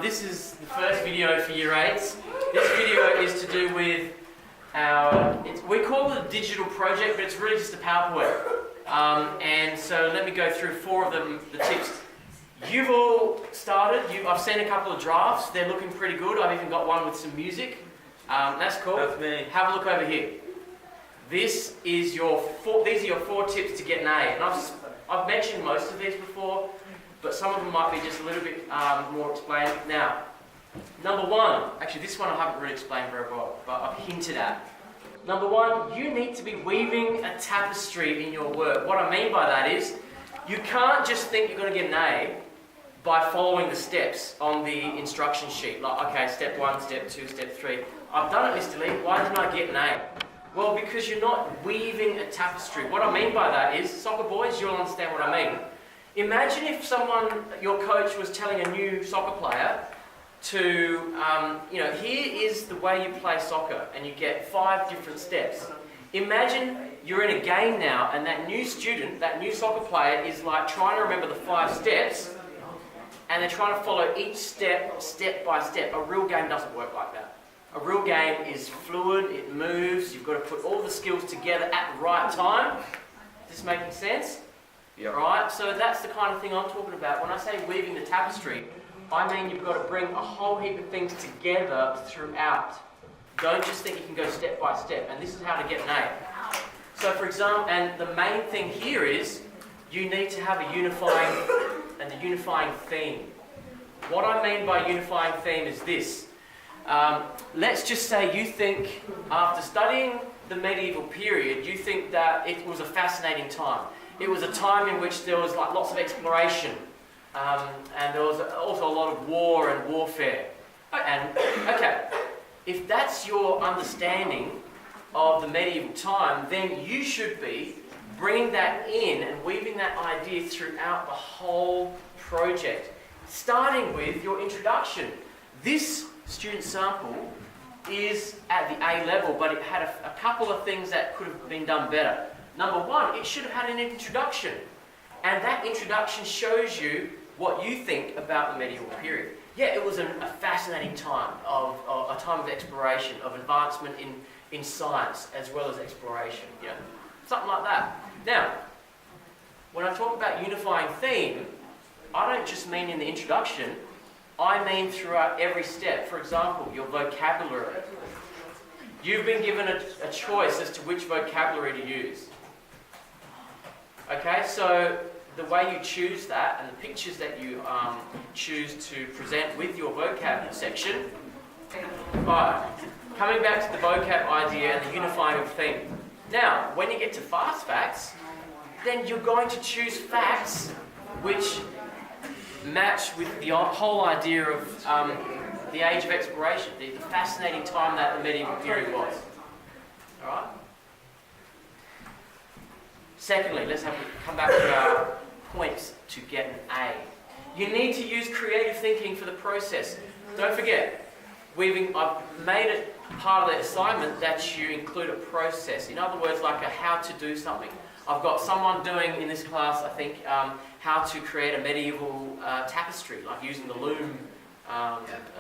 This is the first video for Year 8s. This video is to do with we call it a digital project, but it's really just a PowerPoint. And so let me go through 4 of them, the tips. You've all started, I've seen a couple of drafts, they're looking pretty good. I've even got one with some music. That's cool. That's me. Have a look over here. These are your 4 tips to get an A. And I've mentioned most of these before, but some of them might be just a little bit more explained. Now, number 1, actually this one I haven't really explained very well, but I've hinted at. Number 1, you need to be weaving a tapestry in your work. What I mean by that is, you can't just think you're going to get an A by following the steps on the instruction sheet. Like, okay, step 1, step 2, step 3. I've done it, Mr. Lee, why didn't I get an A? Well, because you're not weaving a tapestry. What I mean by that is, soccer boys, you'll understand what I mean. Imagine if your coach was telling a new soccer player to, here is the way you play soccer, and you get 5 different steps. Imagine you're in a game now, and that new student, that new soccer player, is like trying to remember the 5 steps, and they're trying to follow each step, step by step. A real game doesn't work like that. A real game is fluid, it moves, you've got to put all the skills together at the right time. Is this making sense? Yeah. Right? So that's the kind of thing I'm talking about. When I say weaving the tapestry, I mean you've got to bring a whole heap of things together throughout. Don't just think you can go step by step, and this is how to get an A. So for example, and the main thing here is, you need to have a unifying theme. What I mean by unifying theme is this. Let's just say you think, after studying the medieval period, you think that it was a fascinating time. It was a time in which there was lots of exploration, and there was also a lot of war and warfare. And okay, if that's your understanding of the medieval time, then you should be bringing that in and weaving that idea throughout the whole project, starting with your introduction. This student sample is at the A level, but it had a couple of things that could have been done better. Number 1, it should have had an introduction, and that introduction shows you what you think about the medieval period. Yeah, it was a fascinating time, a time of exploration, of advancement in science as well as exploration, something like that. Now, when I talk about unifying theme, I don't just mean in the introduction, I mean throughout every step. For example, your vocabulary. You've been given a choice as to which vocabulary to use. Okay, so the way you choose that and the pictures that you choose to present with your vocab section. Alright, coming back to the vocab idea and the unifying of theme. Now, when you get to fast facts, then you're going to choose facts which match with the whole idea of the age of exploration, the fascinating time that the medieval period was. Alright? Secondly, let's come back to our points to get an A. You need to use creative thinking for the process. Don't forget, I've made it part of the assignment that you include a process. In other words, like a how to do something. I've got someone doing in this class, I think, how to create a medieval tapestry, like using the loom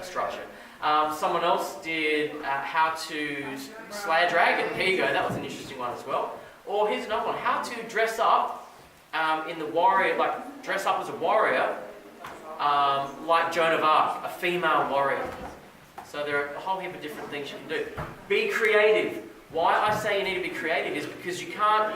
structure. Someone else did how to slay a dragon. Here you go, that was an interesting one as well. Or here's another one, how to dress up in the warrior, like dress up as a warrior, like Joan of Arc, a female warrior. So there are a whole heap of different things you can do. Be creative. Why I say you need to be creative is because you can't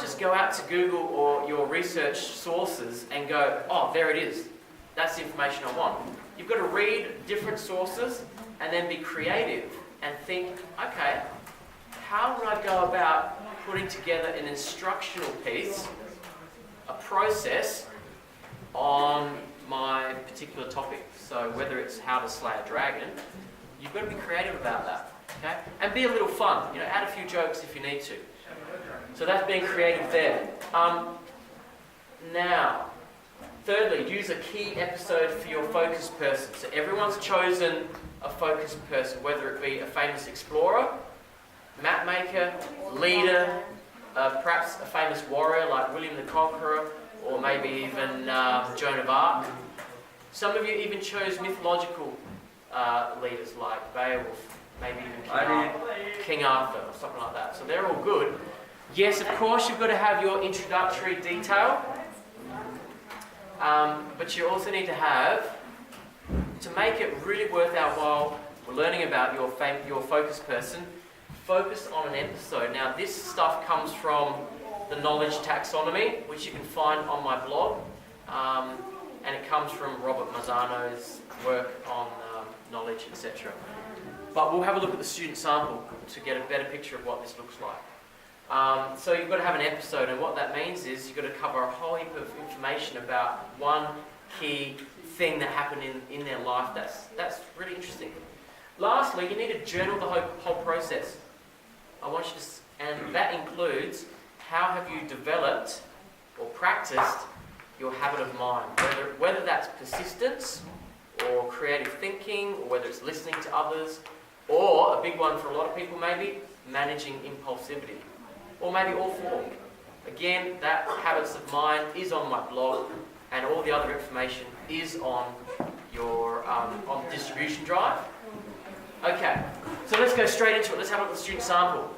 just go out to Google or your research sources and go, oh, there it is. That's the information I want. You've got to read different sources and then be creative and think, okay, how would I go about putting together an instructional piece, a process on my particular topic? So whether it's how to slay a dragon, you've got to be creative about that, okay? And be a little fun, add a few jokes if you need to. So that's being creative there. Now, thirdly, use a key episode for your focus person. So everyone's chosen a focus person, whether it be a famous explorer, map maker, leader, perhaps a famous warrior like William the Conqueror, or maybe even Joan of Arc. Some of you even chose mythological leaders like Beowulf, maybe even King Arthur or something like that. So they're all good. Yes, of course, you've got to have your introductory detail, but you also need to have, to make it really worth our while, we're learning about your focus person, focus on an episode. Now, this stuff comes from the knowledge taxonomy, which you can find on my blog, and it comes from Robert Mazzano's work on knowledge, etc. But we'll have a look at the student sample to get a better picture of what this looks like. So you've got to have an episode, and what that means is you've got to cover a whole heap of information about one key thing that happened in their life. That's really interesting. Lastly, you need to journal the whole process. I want you to, and that includes how have you developed or practiced your habit of mind, whether that's persistence or creative thinking, or whether it's listening to others, or a big one for a lot of people maybe, managing impulsivity, or maybe all four. Again, that habits of mind is on my blog, and all the other information is on your on the distribution drive. Okay, so let's go straight into it. Let's have a look at the student sample.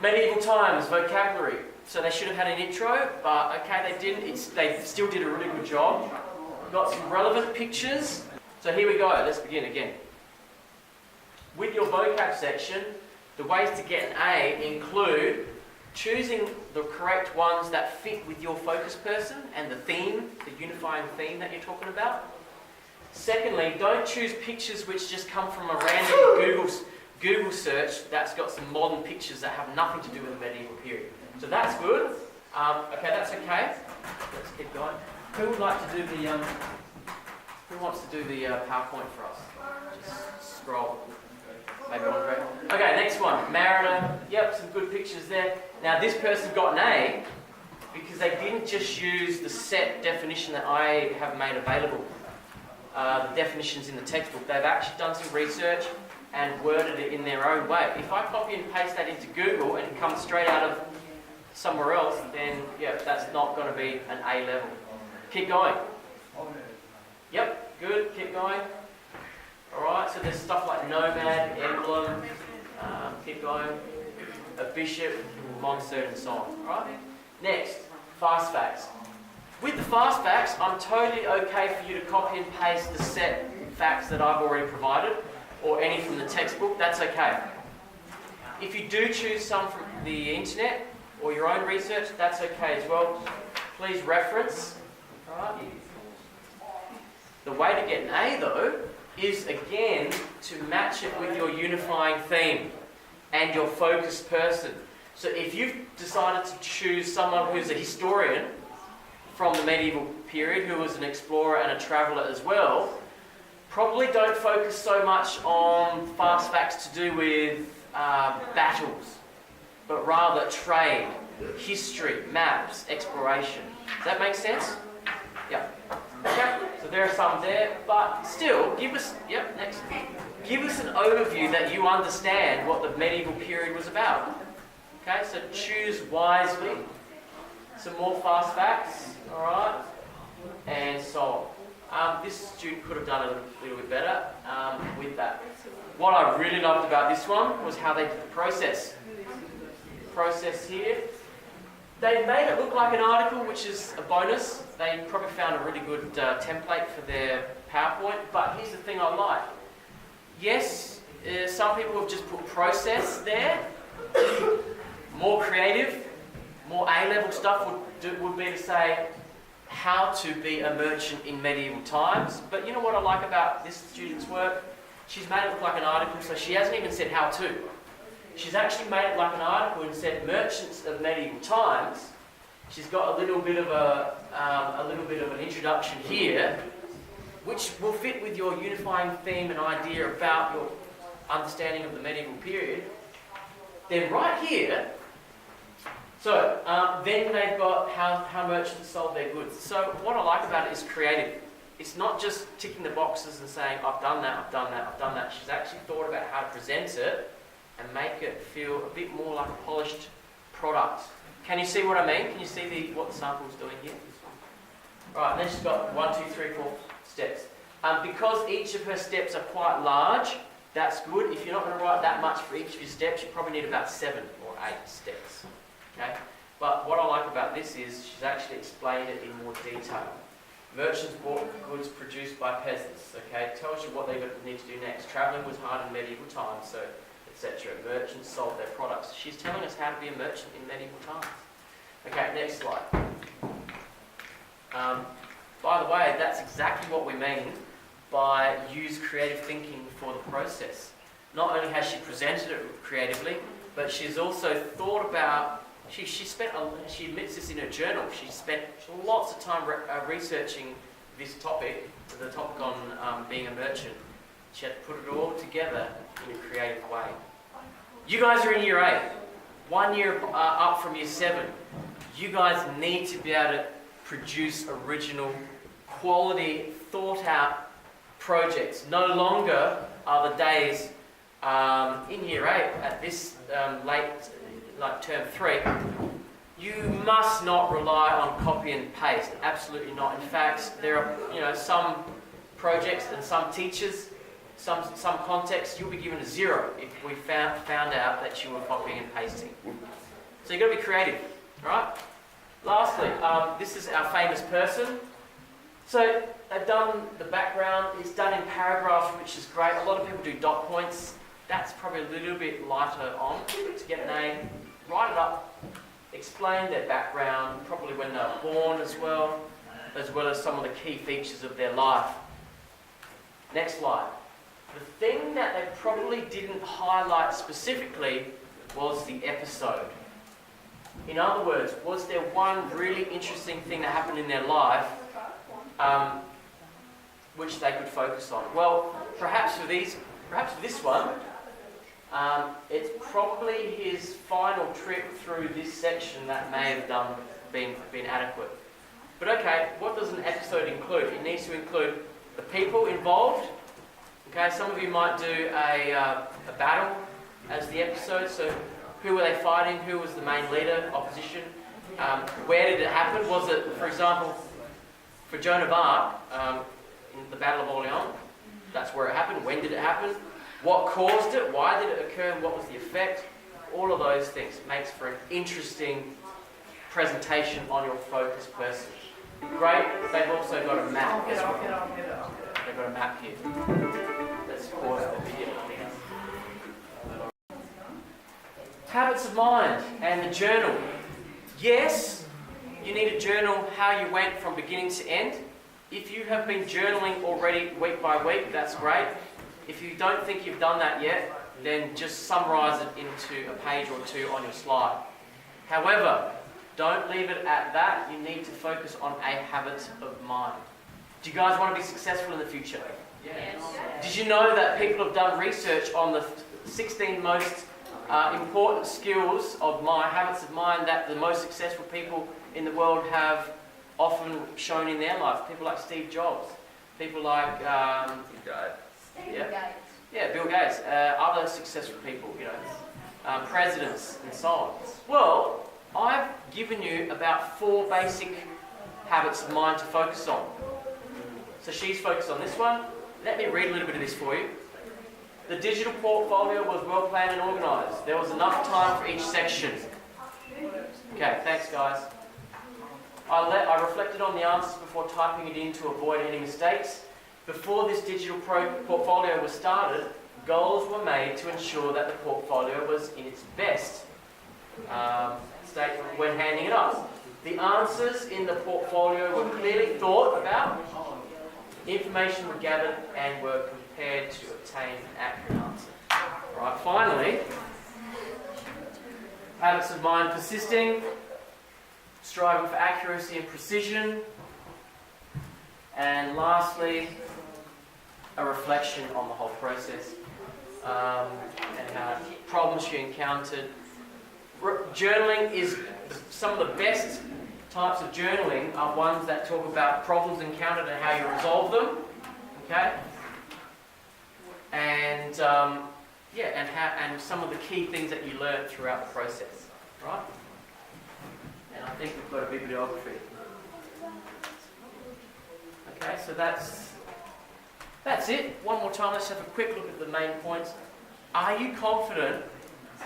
Medieval times, vocabulary. So they should have had an intro, but okay, they didn't. They still did a really good job. We've got some relevant pictures. So here we go. Let's begin again. With your vocab section, the ways to get an A include choosing the correct ones that fit with your focus person and the theme, the unifying theme that you're talking about. Secondly, don't choose pictures which just come from a random Google search that's got some modern pictures that have nothing to do with the medieval period. So that's good. Okay, that's okay. Let's keep going. Who would like to do the? Who wants to do the PowerPoint for us? Just scroll. Maybe Andre. Okay, next one. Mariner. Yep, some good pictures there. Now this person got an A because they didn't just use the set definition that I have made available. The definitions in the textbook. They've actually done some research and worded it in their own way. If I copy and paste that into Google and it comes straight out of somewhere else, then yeah, that's not going to be an A level. Keep going. Yep, good, keep going. Alright, so there's stuff like nomad, emblem, keep going, a bishop, monsoon and so on. Alright, next, fast facts. With the fast facts, I'm totally okay for you to copy and paste the set facts that I've already provided, or any from the textbook, that's okay. If you do choose some from the internet or your own research, that's okay as well. Please reference. Right. The way to get an A though is again to match it with your unifying theme and your focused person. So if you've decided to choose someone who's a historian from the medieval period, who was an explorer and a traveller as well, probably don't focus so much on fast facts to do with battles, but rather trade, history, maps, exploration. Does that make sense? Yeah. Okay, so there are some there, but still, give us an overview that you understand what the medieval period was about. Okay, so choose wisely. Some more fast facts, alright, and so on. This student could have done a little bit better with that. What I really loved about this one was how they did the process. Process here. They made it look like an article, which is a bonus. They probably found a really good template for their PowerPoint, but here's the thing I like. Yes, some people have just put process there. More creative, more A-level stuff would be to say how to be a merchant in medieval times. But you know what I like about this student's work? She's made it look like an article, so she hasn't even said how to. She's actually made it like an article and said merchants of medieval times. She's got a little bit of an introduction here, which will fit with your unifying theme and idea about your understanding of the medieval period. Then right here, so then they've got how merchants sold their goods. So what I like about it is creative. It's not just ticking the boxes and saying, I've done that, I've done that, I've done that. She's actually thought about how to present it and make it feel a bit more like a polished product. Can you see what I mean? Can you see what the sample is doing here? Right, then she's got 1, 2, 3, 4 steps. Because each of her steps are quite large, that's good. If you're not going to write that much for each of your steps, you probably need about 7 or 8 steps. Okay? But what I like about this is she's actually explained it in more detail. Merchants bought goods produced by peasants. Okay, it tells you what they need to do next. Travelling was hard in medieval times, so etc. Merchants sold their products. She's telling us how to be a merchant in medieval times. Okay, next slide. By the way, that's exactly what we mean by use creative thinking for the process. Not only has she presented it creatively, but she's also thought about, she admits this in her journal, she spent lots of time researching this topic, the topic on being a merchant. She had to put it all together in a creative way. You guys are in year 8, 1 year up from year 7. You guys need to be able to produce original, quality, thought out projects. No longer are the days in year 8 at this late, like term 3, you must not rely on copy and paste. Absolutely not. In fact, there are some projects and some teachers, some contexts, you'll be given a 0 if we found out that you were copying and pasting. So you've got to be creative, right? Lastly, this is our famous person. So they've done the background, it's done in paragraphs, which is great. A lot of people do dot points. That's probably a little bit lighter on to get an A. Write it up, explain their background, probably when they were born as well as some of the key features of their life. Next slide. The thing that they probably didn't highlight specifically was the episode. In other words, was there one really interesting thing that happened in their life which they could focus on? Well, perhaps for this one, it's probably his final trip through this section that may have been adequate. But okay, what does an episode include? It needs to include the people involved. Okay, some of you might do a battle as the episode. So who were they fighting? Who was the main leader, opposition? Where did it happen? Was it, for example, for Joan of Arc, in the Battle of Orleans, that's where it happened. When did it happen? What caused it? Why did it occur? What was the effect? All of those things makes for an interesting presentation on your focus person. Great. They've also got a map as well. They've got a map here. Let's pause the video. Habits of mind and the journal. Yes, you need to journal how you went from beginning to end. If you have been journaling already week by week, that's great. If you don't think you've done that yet, then just summarize it into a page or 2 on your slide. However, don't leave it at that. You need to focus on a habit of mind. Do you guys want to be successful in the future? Yes. Did you know that people have done research on the 16 most important skills of habits of mind that the most successful people in the world have often shown in their life? People like Steve Jobs, people like Bill Gates, other successful people, presidents and so on. Well, I've given you about 4 basic habits of mind to focus on. So she's focused on this one. Let me read a little bit of this for you. The digital portfolio was well planned and organised. There was enough time for each section. Okay, thanks guys. I reflected on the answers before typing it in to avoid any mistakes. Before this digital portfolio was started, goals were made to ensure that the portfolio was in its best state when handing it up. The answers in the portfolio were clearly thought about, information were gathered and were compared to obtain an accurate answer. Right, finally, habits of mind: persisting, striving for accuracy and precision, and lastly, a reflection on the whole process and how problems she encountered. Journaling is some of the best types of journaling are ones that talk about problems encountered and how you resolve them. Okay, and and some of the key things that you learn throughout the process, right? And I think we've got a bibliography. Okay, so that's it. One more time, let's have a quick look at the main points. Are you confident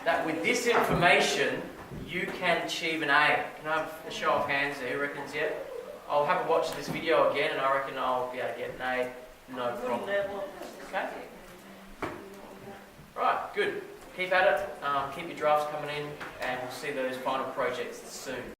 that with this information you can achieve an A? Can I have a show of hands there? Who reckons yet? I'll have a watch this video again and I reckon I'll be able to get an A, no problem. Okay? Right, good. Keep at it, keep your drafts coming in and we'll see those final projects soon.